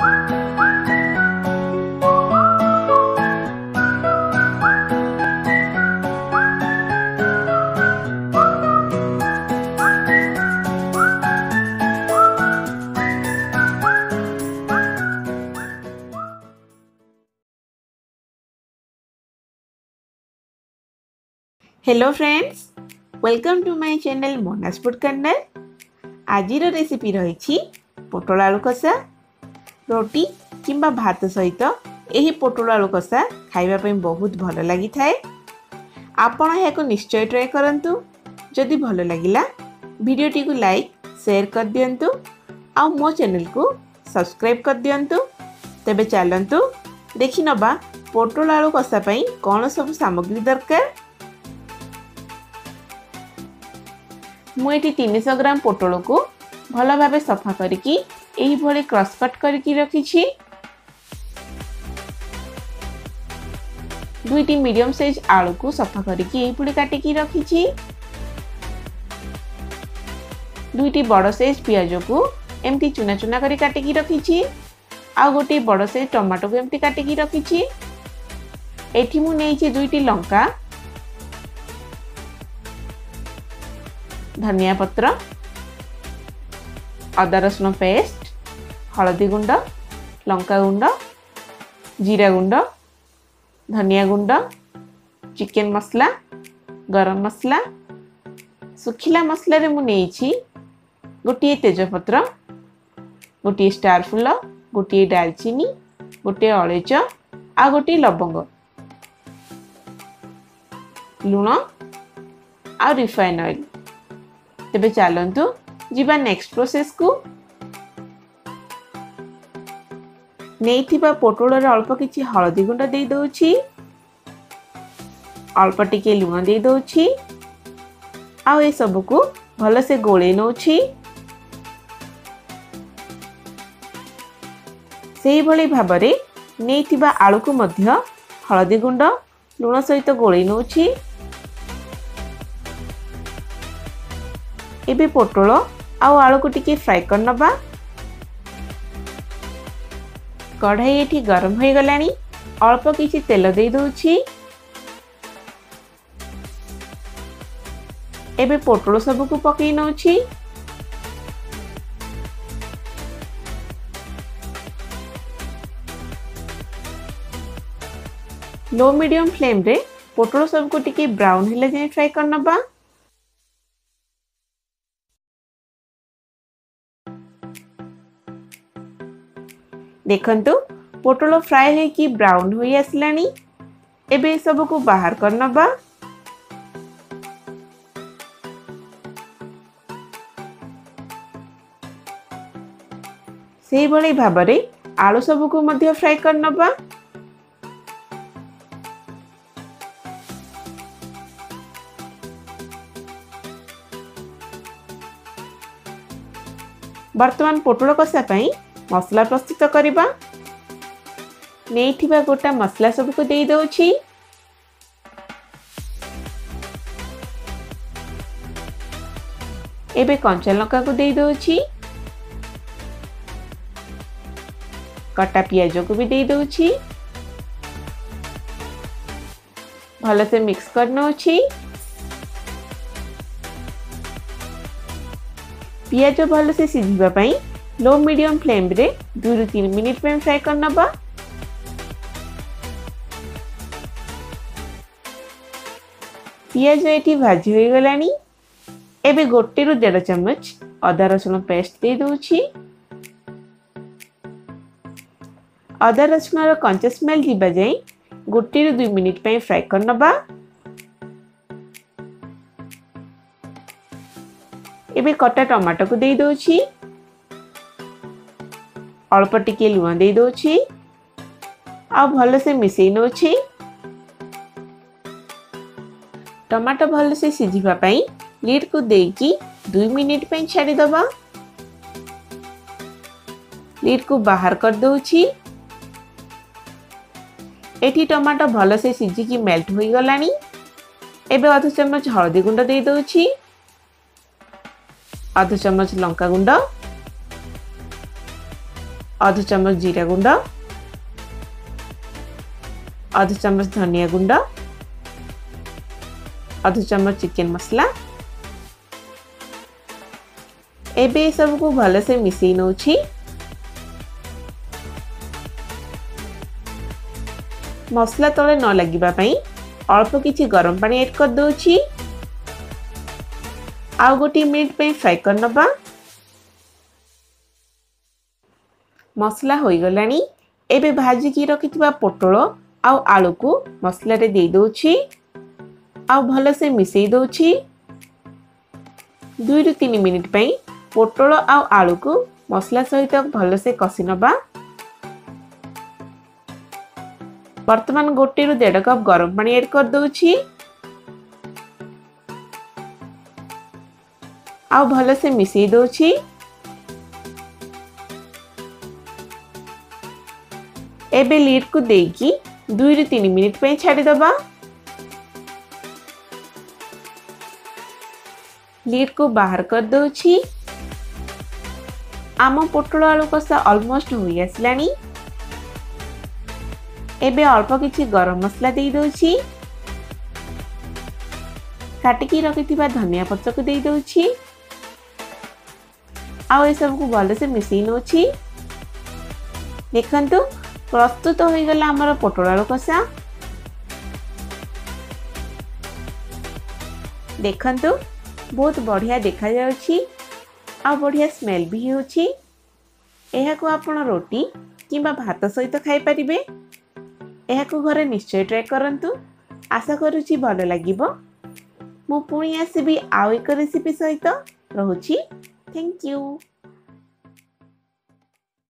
Hello friends, welcome to my channel Mona's food corner. आज recipe रही पोटला आलू कसा रोटी किंबा भात सहित यही पोटला आलू कसा खाइबा बहुत भल लगी थाए। आपण यह निश्चय ट्राए करंतु। जदि भल लगिला वीडियोटी को लाइक शेयर कर दियंतु आ मो चैनल को सब्सक्राइब कर दियंतु। तेबे चलंतु देखि नबा पोटला आलू कसा पई कोन सब सामग्री दरकार। मुझे 300 ग्राम पोटल को भल भाव सफा करके यही भली क्रॉस कट करके रखी। दुईटी मीडियम साइज आलू को सफा करके यही भली काटिकी रखी। दुईटी बड़ साइज पियाज को एमती चुना चुना करी काटिकी रखी। आ गोटे बड़ साइज टमाटो को एमती काटिकी रखी। एठी मु नेइछि दुईटी लंका, धनिया पत्र, अदा रसुण पेस्ट, हलदी गुंड, लंका गुंड, जीरा गुंड, धनिया गुंड, चिकन मसला, गरम मसला, सुखिला मसला रे मु नेइछि गोटे तेजपत्र, गोटे स्टार फूल, गोटे दालचीनी, गोटे अळेच आ गोटे लवंग, लुण आ रिफाइन ऑयल। तेबे चलंतु जीवा नेक्स्ट प्रोसेस को। नेइथिबा पोटल रे अल्प किछि हळदी गुंड देई दोछि, अल्प टिके लुण देई दोछि आ ए सब को भल से गोळे नोछि। सेही भली भाबरे नेइथिबा आलू को मध्य हळदी गुंड लुण सहित गोळे नोछि। एबे पोटल आउ आलू को टिके फ्राई कर नबा। कढ़ाई एठी गरम हो गलानी, अल्प किछि तेल देई दोछि। एबे पोटल सब को पकई नोछि। लो मीडियम फ्लेम रे पोटल सब को टिके ब्राउन हेले जाय फ्राई कर नबा। देखंतु पोटल फ्राई है कि ब्राउन होई आसलानी। एबे सब को बाहर कर नबा। सेही भली भाबरे आलू सब को मध्य फ्राई कर नबा। वर्तमान पोटल कसा पई मसला प्रस्तुत करिबा। नेइथिबा गोटा मसला सब को देई दोछि। एबे कंचा लंका को देई दोछि, कटा पियाज को भी देई दोछि। भल से मिक्स करनो अछि। पियाज भल से सिझिबा पई लो मीडियम फ्लेम रे 2 ରୁ 3 मिनिट में फ्राई कर नबा। पियाज एठी भाजी हो गलानी। एबे 1 ରୁ 1.5 चम्मच अदा रसुण पेस्ट दे दोछि। अदा रसुण रो कंचा स्मेल दिबा जाय 1 ରୁ 2 मिनिट में फ्राई कर नबा। एबे कटा टमाटो को दे दोछि। अल्प टिके लुण दे दोछि आ भल से मिसई नोछि। टमाटो भल से सिझिबा पई लीड को देकी 2 मिनिट पे छाड़ी दबा। लीड को बाहर कर दोछि। एठी टमाटो भल से सिझी की मेल्ट होई गलानी। एबे आधा चम्मच हळदी गुंड दे दोछि, आधा चम्मच लंका गुंड, आधा चम्मच जीरा गुंड, आधा चम्मच धनिया गुंड, आधा चम्मच चिकन मसला। एबे सब को भले से मिसई नउछि। मसला तले न लगिबा पई अल्प किछि गरम पानी ऐड कर दोछि। आउ गोटी मिनिट पे फ्राई कर नबा। मसला होई गलानी। एबे भाजी की रखिथिबा पोटल आउ आलू को मसला रे दे दोछि। आउ भले से मिसई दोछि। 2 ରୁ 3 मिनिट पे पोटल आउ आलू को मसला सहित भले से कसी नबा। वर्तमान 1 ରୁ 1.5 कप गरम पानी ऐड कर दोछि। आउ भले से मिसई दोछि। एबे लीड को देकी 2 ରୁ 3 मिनिट पे छाड़ी दबा। लीड को बाहर कर दोछि। आम पोटल आलू कसा ऑलमोस्ट होई आसलानी। एबे अल्प किछि गरम मसला दे दोछि। काटिकी रखिथिबा धनिया पत्र को दे दोछि। आउ ए सब को भले से मिसई नोछि। देखंतु प्रस्तुत हो गला हमर पोटल आलू कसा। देखंतु बहुत बढ़िया देखा जाउछि। आ बढ़िया स्मेल भी होछि। एहा को आपण रोटी किबा भात सहित खाइ परिबे। एहा को घरे निश्चय ट्राई करंतु। आशा करूछि भलो लागिबो। मु पुणी आसीबी आउ एक रेसिपी सहित। रहुछि। Thank you.